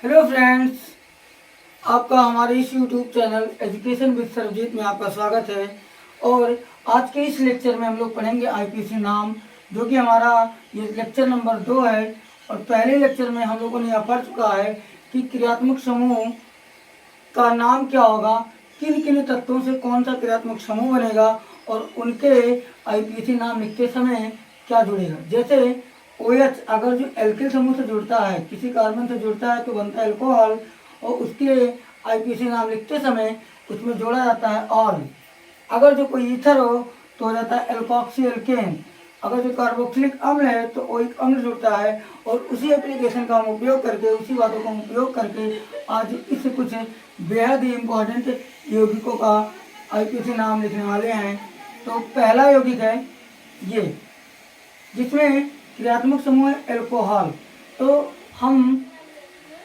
Hello friends, आपका हमारे इस YouTube channel education with Sarvjeet में आपका स्वागत है। और आज के इस लेक्चर में हम लोग पढ़ेंगे आईपीसी नाम, जो कि हमारा ये लेक्चर नंबर 2 है। और पहले लेक्चर में हम लोगों ने यह पढ़ चुका है कि क्रियात्मक समूह का नाम क्या होगा, किन किन तत्वों से कौन सा क्रियात्मक समूह बनेगा और उनके आईपीसी नाम लिखते समय क्या जुड़ेगा। जैसे OH अगर जो एल्किल समूह से जुड़ता है, किसी कार्बन से जुड़ता है तो बनता है अल्कोहल, और उसके आईपीसी नाम लिखते समय उसमें जोड़ा जाता है ऑल। अगर जो कोई ईथर हो तो हो जाता है एल्कोक्सी एल्केन। अगर जो कार्बोक्सिलिक अम्ल है तो ओइक अम्ल जुड़ता है। और उसी एप्लीकेशन का हम उपयोग करके, उसी बातों का हम उपयोग करके आज इस कुछ बेहद ही इम्पोर्टेंट यौगिकों का आईपीसी नाम लिखने वाले हैं। तो पहला यौगिक है ये, जिसमें क्रियात्मक समूह है एल्कोहल। तो हम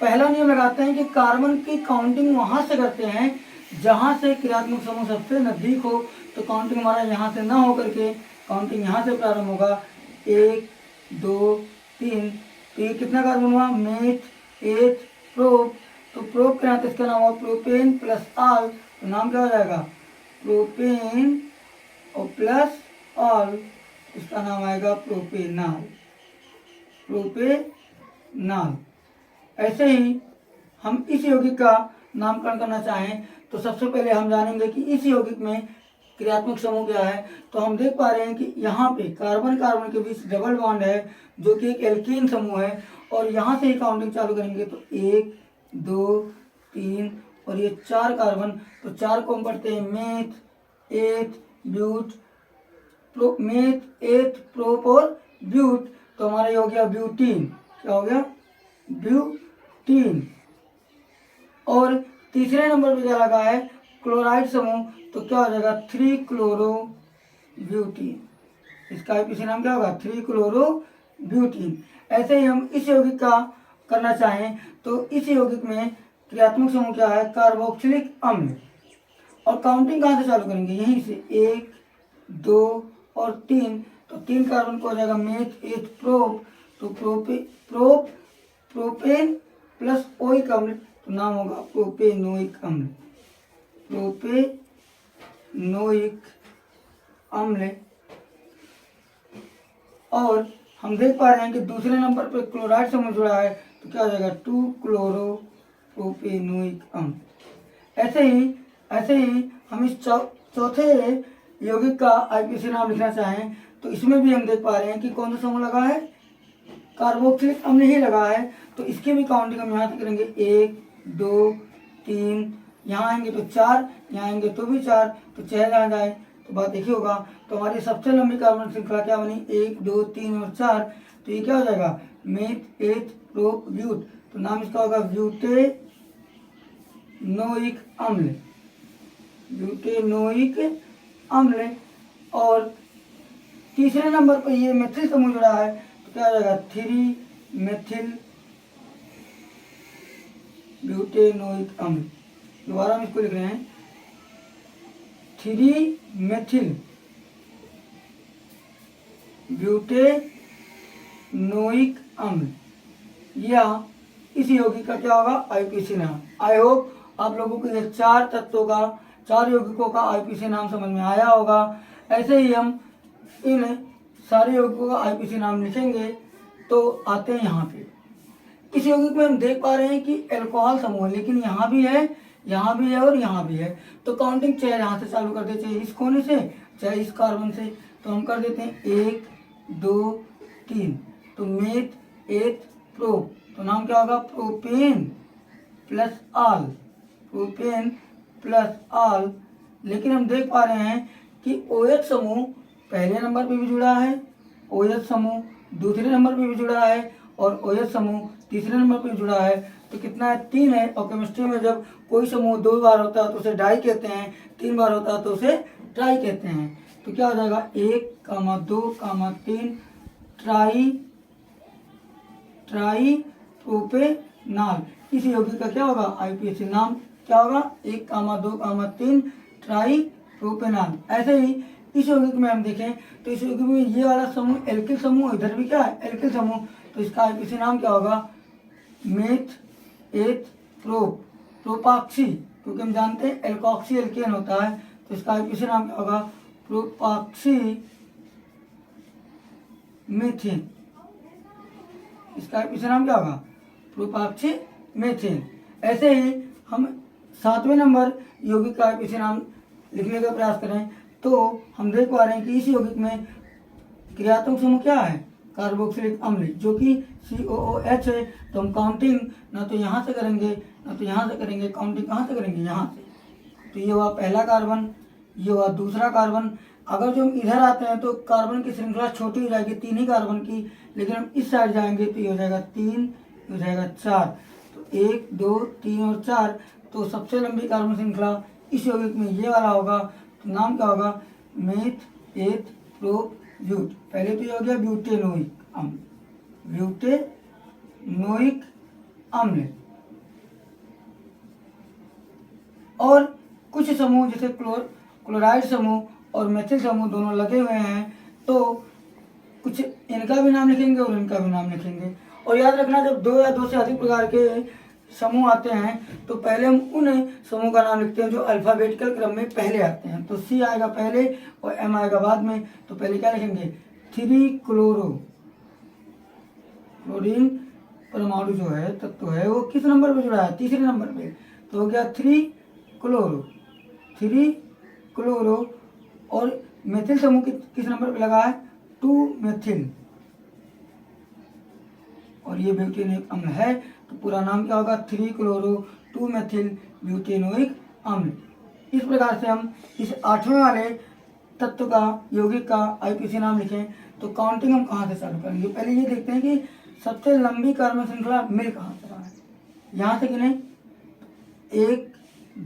पहला नियम लगाते हैं कि कार्बन की काउंटिंग वहाँ से करते हैं जहाँ से क्रियात्मक समूह सबसे नज़दीक हो। तो काउंटिंग हमारा यहाँ से ना हो करके काउंटिंग यहाँ से प्रारंभ होगा। 1 2 3। तो ये कितना कार्बन हुआ? मेथ, एथ, प्रोप। तो प्रोप के नाते इसका नाम हुआ प्रोपेन प्लस आल। तो नाम क्या हो जाएगा? प्रोपेन और प्लस आल, इसका नाम आएगा प्रोपेनाल। प्रोपेनाल। ऐसे ही हम इस यौगिक का नामकरण करना चाहें तो सबसे पहले हम जानेंगे कि इस यौगिक में क्रियात्मक समूह क्या है। तो हम देख पा रहे हैं कि यहाँ पे कार्बन कार्बन के बीच डबल बॉन्ड है, जो कि एक एल्कीन समूह है। और यहाँ से ही काउंटिंग चालू करेंगे तो 1 2 3 और ये 4 कार्बन। तो 4 को हम पढ़ते हैं मेथ, एथ, ब्यूट, मेथ, एथ, प्रोप और ब्यूट। तो हमारा ये हो गया ब्यूटीन। क्या हो गया? ब्यूटीन। और तीसरे नंबर पे क्या लगा है? क्लोराइड समूह। तो क्या हो जाएगा? 3 क्लोरो ब्यूटीन। इसका आईपीसी नाम क्या होगा? 3 क्लोरो ब्यूटीन। ऐसे ही हम इस यौगिक का करना चाहें तो इस यौगिक में क्रियात्मक समूह क्या है? कार्बोक्सिलिक अम्ल। और काउंटिंग कहाँ से चालू करेंगे? यहीं से 1 2 और 3। तो 3 कार्बन को हो जाएगा मेथ, एथ, प्रोप। तो प्रोपेन प्लस ओइक अम्ल, तो नाम होगा प्रोपेनोइक अम्ल। प्रोपेनोइक अम्ल। और हम देख पा रहे हैं कि दूसरे नंबर पर क्लोराइड समूह जुड़ा है। तो क्या हो जाएगा? 2 क्लोरो प्रोपेनोइक अम्ल। ऐसे ही हम इस चौथे यौगिक का आईपीसी नाम लिखना चाहें तो इसमें भी हम देख पा रहे हैं कि कौन सा समूह लगा है? कार्बोक्सिलिक अम्ल ही लगा है। तो इसकी भी काउंटिंग हम यहाँ से करेंगे 1 2 3। यहाँ आएंगे तो 4, यहाँ आएंगे तो भी 4। तो 6 जहाँ जाए तो बात एक ही होगा। तो हमारी सबसे लंबी कार्बन श्रृंखला क्या बनी? 1 2 3 और 4। तो ये क्या हो जाएगा? मेथ, एथ, प्रोप, ब्यूट। तो नाम इसका होगा ब्यूटेनोइक अम्ल। ब्यूटेनोइक अम्ल। और तीसरे नंबर पर ये मेथिल समूह जुड़ा है। तो क्या हो जाएगा? 3 मेथिल ब्यूटेनोइक अम्ल। दोबारा हम इसको लिख रहे हैं 3 मेथिल ब्यूटेनोइक अम्ल। या इस यौगिक का क्या होगा? आईपीसी नाम। आई होप आप लोगों को ये 4 तत्वों का, 4 यौगिकों का आईपीसी नाम समझ में आया होगा। ऐसे ही हम इन सारे यौगिकों का आईपीसी नाम लिखेंगे। तो आते हैं यहाँ पे। इस यौगिक में हम देख पा रहे हैं कि एल्कोहल समूह है, लेकिन यहाँ भी है, यहाँ भी है और यहाँ भी है। तो काउंटिंग चाहे यहाँ से चालू कर देते हैं, इस कोने से चाहे इस कार्बन से। तो हम कर देते हैं 1 2 3। तो मेथ, एथ, प्रोप। तो नाम क्या होगा? प्रोपेन प्लस आल। प्रोपेन प्लस आल। लेकिन हम देख पा रहे हैं कि OH समूह पहले नंबर पे भी जुड़ा है, OH समूह दूसरे नंबर पे भी जुड़ा है और OH समूह तीसरे नंबर पे जुड़ा है। तो कितना है? 3 है। और केमिस्ट्री में जब कोई समूह 2 बार होता है तो उसे डाई कहते हैं, 3 बार होता है तो उसे ट्राई कहते हैं। तो क्या हो जाएगा? 1 2 3 ट्राई प्रोपेनाल। इस यौगिक का क्या होगा? आईपीसी नाम क्या होगा? 1 2 3 ट्राई प्रोपेनाल। ऐसे ही इस यौगिक में हम देखें तो इस यौगिक में ये वाला समूह एल्किल समूह, इधर भी क्या है? एल्किल समूह। तो इसका आईपीसी नाम क्या होगा? मेथ, एथ प्रोपाक्सी, क्योंकि हम जानते हैं एल्कोक्सी एल्केन होता है, तो इसका आईपीसी नाम क्या होगा? प्रोपाक्सी मीथेन। इसका आईपीसी नाम क्या होगा? प्रोपाक्सी मीथेन। ऐसे ही हम 7वें नंबर यौगिक का आईपीसी नाम लिखने का प्रयास करें तो हम देख पा रहे हैं कि इस यौगिक में क्रियात्मक समूह क्या है? कार्बोक्सिलिक अम्ल, जो कि COOH है। तो हम काउंटिंग ना तो यहाँ से करेंगे ना तो यहाँ से करेंगे, काउंटिंग कहाँ से करेंगे? यहाँ से। तो ये हुआ पहला कार्बन, ये हुआ दूसरा कार्बन। अगर जो हम इधर आते हैं तो कार्बन की श्रृंखला छोटी हो जाएगी, 3 ही कार्बन की, लेकिन हम इस साइड जाएंगे तो ये हो जाएगा 3, ये हो जाएगा 4। तो 1, 2, 3 और 4। तो सबसे लंबी कार्बन श्रृंखला इस यौगिक में ये वाला होगा। तो नाम क्या होगा? Meth eth pro ब्यूट। पहले तो ये हो गया ब्यूटेनोइक अम्ल, ब्यूटेनोइक अम्ल। और कुछ समूह जैसे क्लोराइड समूह और मेथिल समूह दोनों लगे हुए हैं, तो कुछ इनका भी नाम लिखेंगे और इनका भी नाम लिखेंगे। और याद रखना, जब 2 या 2 से अधिक प्रकार के समूह आते हैं तो पहले हम उन समूह का नाम लिखते हैं जो अल्फाबेटिकल क्रम में पहले आते हैं। तो C आएगा पहले और M आएगा बाद में। तो पहले क्या लिखेंगे? 3 क्लोरीन परमाणु जो है, तत्व है, वो किस नंबर पे जुड़ा है? तीसरे नंबर पे। तो हो गया 3 क्लोरो। और मेथिल समूह किस नंबर पे लगा है? 2 मेथिल। और ये ब्यूटेनोइक अम्ल है, तो पूरा नाम क्या होगा? 3 क्लोरो 2 मेथिल ब्यूटेनोइक अम्ल। इस प्रकार से हम इस 8वें वाले तत्व का यौगिक का आईपीसी नाम लिखें। तो काउंटिंग हम कहाँ से चालू करेंगे? पहले ये देखते हैं कि सबसे लंबी कार्बन श्रृंखला मिल कहाँ से रहा है। यहाँ से गिने 1,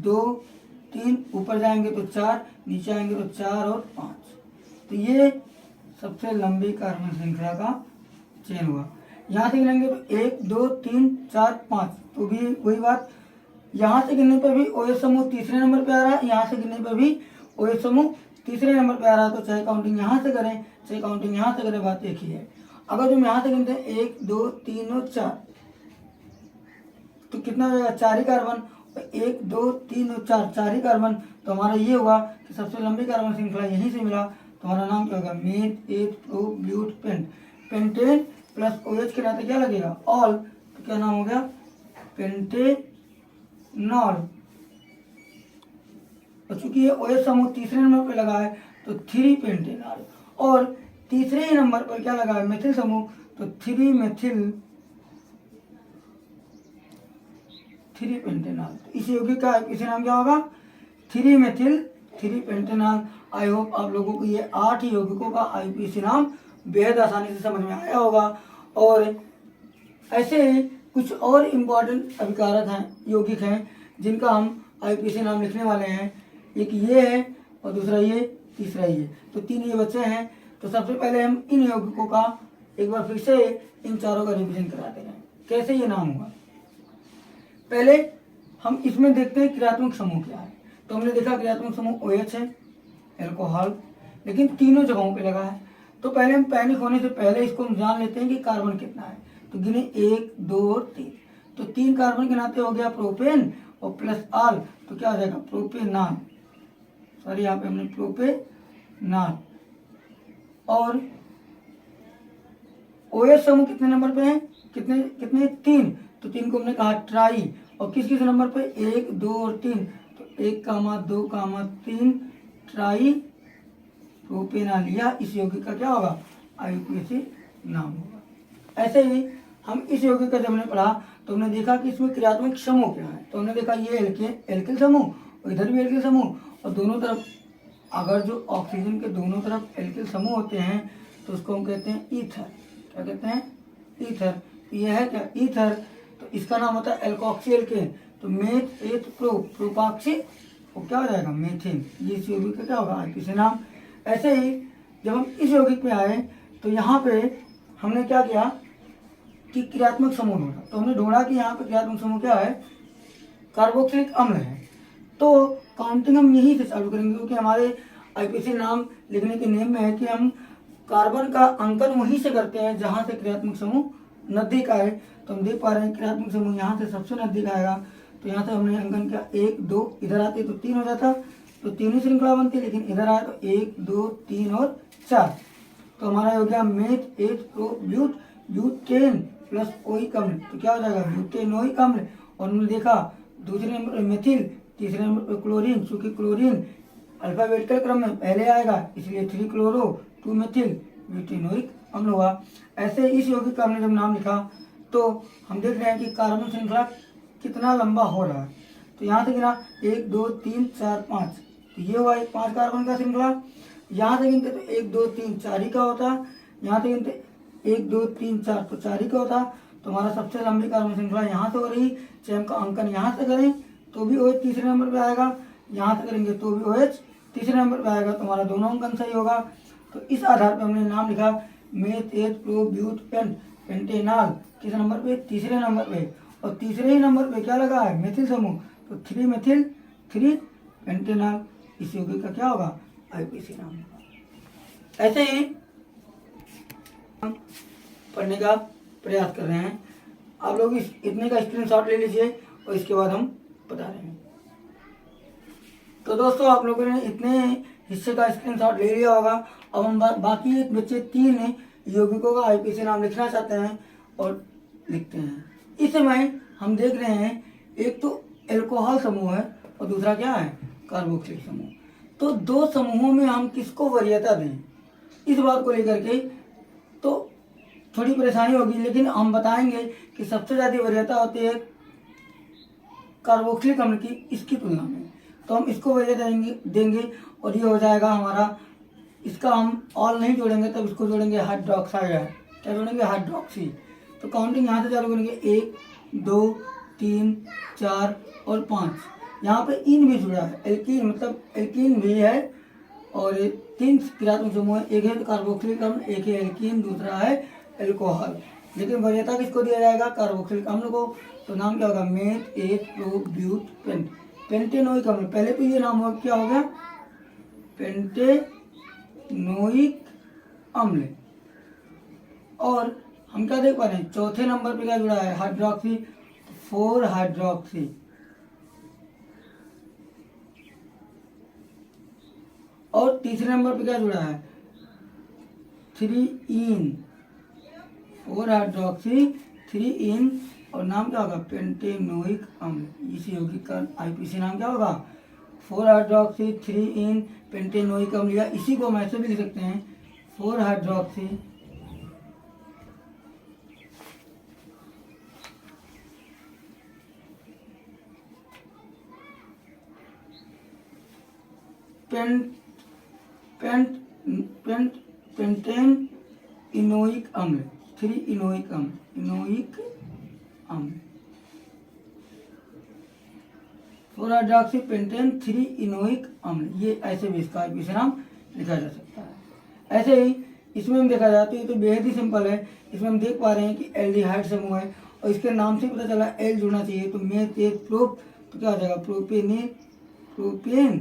2, 3, ऊपर जाएंगे तो 4, नीचे आएंगे तो 4 और 5। तो ये सबसे लंबी कार्बन श्रृंखला का चयन हुआ। यहाँ से गिनेंगे तो 1, 2, 3, 4, 5। तो भी वही बात, यहाँ से गिनने पर भी OH समूह तीसरे नंबर पे आ रहा है, यहाँ से गिनने पर भी OH समूह तीसरे नंबर पे आ रहा है। तो चाहे काउंटिंग यहाँ से करें चाहे काउंटिंग यहाँ से करें, बात एक ही है। अगर जो हम यहाँ से गिनते हैं 1, 2, 3 और 4, तो कितना हो जाएगा? 4 ही कार्बन। 1, 2, 3 और 4, 4 ही कार्बन। तो हमारा ये हुआ कि सबसे लंबी कार्बन श्रृंखला यहीं से मिला। तो हमारा नाम क्या होगा? Meth eth pro but pent. Pentane plus OH के नाते क्या लगेगा? ऑल। तो क्या नाम हो गया? पेंटेनॉल। और चूंकि ये OH समूह तीसरे नंबर पर लगा है तो 3 पेंटेनॉल। और तीसरे ही नंबर पर क्या लगा है? मेथिल समूह, तो 3 मेथिल 3 पेंटेनॉल। इस यौगिक का इसे नाम क्या होगा? 3 मेथिल 3 पेंटेनॉल। आई होप आप लोगों को ये 8 यौगिकों का आईपीसी नाम बेहद आसानी से समझ में आया होगा। और ऐसे ही कुछ और इम्पॉर्टेंट अभिकारक हैं, यौगिक हैं, जिनका हम आईपीसी नाम लिखने वाले हैं। एक ये है और दूसरा ये, तीसरा ये। तो 3 ये बच्चे हैं। तो सबसे पहले हम इन यौगिकों का एक बार फिर से इन चारों का रिवीजन कराते हैं, कैसे ये नाम हुआ। पहले हम इसमें देखते हैं क्रियात्मक समूह क्या है। तो हमने देखा क्रियात्मक समूह OH है, एल्कोहल, लेकिन तीनों जगहों पे लगा है। तो पहले हम पैनिक होने से पहले इसको हम जान लेते हैं कि कार्बन कितना है। तो गिने 1, 2 और 3। तो 3 कार्बन के नाते हो गया प्रोपेन और प्लस आल, तो क्या हो जाएगा? प्रोपेनाल। सॉरी, यहाँ पे हमने प्रोपेनाल। और OH समूह कितने नंबर पे है? कितने 3। तो 3 को हमने कहा ट्राई। और किस किस नंबर पे? 1, 2 और 3। तो 1, 2, 3 ट्राई प्रोपेनाल। या इस यौगिक का क्या होगा? आईपीसी नाम होगा। ऐसे ही हम इस यौगिक का जब हमने पढ़ा तो हमने देखा कि इसमें क्रियात्मक समूह क्या है। तो हमने देखा ये एल्किल समूह और इधर भी एल्किल समूह, और दोनों तरफ अगर जो ऑक्सीजन के दोनों तरफ एल्किल समूह होते हैं तो उसको हम कहते हैं ईथर। क्या कहते हैं? ईथर। यह है क्या? ईथर। तो इसका नाम होता है एल्कोक्सी एल्केन। तो मेथ एथ प्रोपाक्सी, वो क्या हो जाएगा? मीथेन। ये इस यौगिक का क्या होगा? आईपीसी नाम। ऐसे ही जब हम इस यौगिक में आए तो यहाँ पे हमने क्या किया कि क्रियात्मक समूह ढूंढा। तो हमने ढूंढा कि यहाँ पे क्रियात्मक समूह क्या है? कार्बोक्सिलिक अम्ल है। तो काउंटिंग हम यहीं से चालू करेंगे, क्योंकि हमारे आईपीसी नाम लिखने के नियम में है कि हम कार्बन का अंकन वहीं से करते हैं जहाँ से क्रियात्मक समूह नज़दीक आए तो हम देख पा रहे हैं क्रियात्मक समूह यहाँ से सबसे नज़दीक आएगा। तो यहाँ से हमने अंकन किया 1 2, इधर आते तो 3 हो जाता, तो 3 ही श्रृंखला बनती, लेकिन इधर आए तो 1 2 3 और 4। तो हमारा हो गया meth eth pro but butane plus oic अम्ल। तो क्या हो जाएगा ब्यूटेनोइक अम्ल। और हमने देखा दूसरे नंबर पर मेथिल, तीसरे नंबर पर क्लोरीन, चूंकि क्लोरीन अल्फाबेटिकल क्रम में पहले आएगा इसलिए 3 क्लोरो 2 मेथिल ब्यूटेनोइक अम्ल हुआ। ऐसे इस यौगिक का हमने जब नाम लिखा तो हम देख रहे हैं कि कार्बन श्रृंखला कितना लंबा हो रहा है। तो यहाँ से गिना 1 2 3 4 5, तो ये हुआ एक 5 कार्बन का श्रृंखला। यहाँ से गिनते तो 1 2 3 4 ही का होता, यहाँ से गिनते 1 2 3 4 तो 4 ही का होता। तो हमारा सबसे लंबी कार्बन श्रृंखला यहाँ से हो रही, चाहे हम का अंकन यहाँ से करें तो भी OH तीसरे नंबर पे आएगा, यहाँ से करेंगे तो भी OH तीसरे नंबर पे आएगा। तो हमारा दोनों अंकन सही होगा। तो इस आधार पर हमने नाम लिखा meth eth pro but pentanol. किस नंबर पे? तीसरे नंबर पे। और तीसरे ही नंबर पे क्या लगा है? मेथिल समूह। तो 3 मेथिल 3 पेंटेनॉल। इस यौगिक का क्या होगा? IPC नाम होगा। ऐसे ही हम पढ़ने का प्रयास कर रहे हैं। आप लोग इस इतने का स्क्रीनशॉट ले लीजिए और इसके बाद हम बता रहे हैं। तो दोस्तों आप लोगों ने इतने हिस्से का स्क्रीनशॉट ले लिया होगा। अब हम बाकी बच्चे 3 यौगिकों का IPC नाम लिखना चाहते हैं और लिखते हैं। इस समय हम देख रहे हैं एक तो एल्कोहल समूह है और दूसरा क्या है? कार्बोक्सिलिक समूह। तो 2 समूहों में हम किसको वरीयता दें, इस बात को लेकर के तो थोड़ी परेशानी होगी, लेकिन हम बताएंगे कि सबसे ज़्यादा वरीयता होती है कार्बोक्सिलिक अम्ल की इसकी तुलना में। तो हम इसको वरीयता देंगे और ये हो जाएगा हमारा, इसका हम ऑल नहीं जोड़ेंगे तब इसको जोड़ेंगे हाइड्रोक्साइड। क्या जोड़ेंगे? हाइड्रोक्सी। तो काउंटिंग यहाँ से चालू करेंगे 1 2 3 4 और 5। यहाँ पे इन भी जुड़ा है, एल्कीन मतलब एल्कीन भी है और 3 क्रियात्मक समूह है। एक है कार्बोक्सिलिक अम्ल, एक है एल्कीन, दूसरा है एल्कोहल। लेकिन वरीयता किसको दिया जाएगा? कार्बोक्सिलिक अम्ल को। तो नाम क्या होगा? मेथ एथ प्रो ब्यूट पेंटेनोइक अम्ल। पहले तो ये नाम क्या हो गया? पेंटेनोइक अम्ल। और हम क्या देख पा रहे हैं? चौथे नंबर पे क्या जुड़ा है? Hydroxy, 4 hydroxy. और तीसरे नंबर पे क्या जुड़ा है? 3 इन, 4 हाइड्रोक्सी 3 इन। और नाम क्या होगा? पेंटेनोइक अम्ल। इस यौगिक का IPC नाम क्या होगा? 4 हाइड्रोक्सी 3 इन पेंटेनोइक अम्ल। या इसी को हम ऐसे भी लिख सकते हैं 4 हाइड्रोक्सी पेंटेन इनोइक अम्ल, 3 इनोइक अम्ल 4 हाइड्रोक्सी पेंटेन 3 इनोइक अम्ल। ये ऐसे भी इसका IPC नाम लिखा जा सकता है। ऐसे ही इसमें हम देखा जाए तो ये तो बेहद ही सिंपल है। इसमें हम देख पा रहे हैं कि एल्डिहाइड समूह है और इसके नाम से पता चला एल जुड़ना चाहिए। तो मेथ एथ प्रोप, तो क्या हो जाएगा? प्रोपेन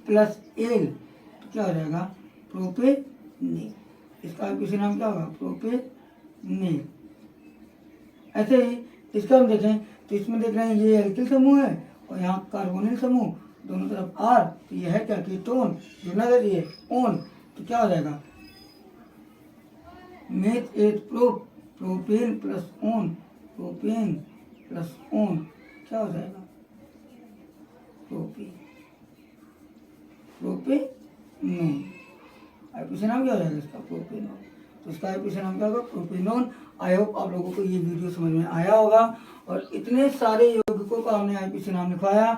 प्लस एल, तो क्या हो जाएगा? प्रोपेनेल। इसका IPC नाम क्या होगा? प्रोपेनेल। ऐसे ही इसका हम देखें तो इसमें देख रहे हैं ये एल्किल समूह है और यहाँ कार्बोनिल समूह, दोनों तरफ R। तो ये है क्या? कीटोन। जुड़ना चाहिए ओन, तो क्या हो जाएगा? Meth eth propane plus one, propane plus one क्या हो जाएगा? Propane, propanone. IPC नाम क्या हो जाएगा इसका? प्रोपेनोन। तो इसका IPC नाम क्या होगा? प्रोपेनोन। आई होप आप लोगों को ये वीडियो समझ में आया होगा और इतने सारे यौगिकों का हमने IPC नाम लिखवाया।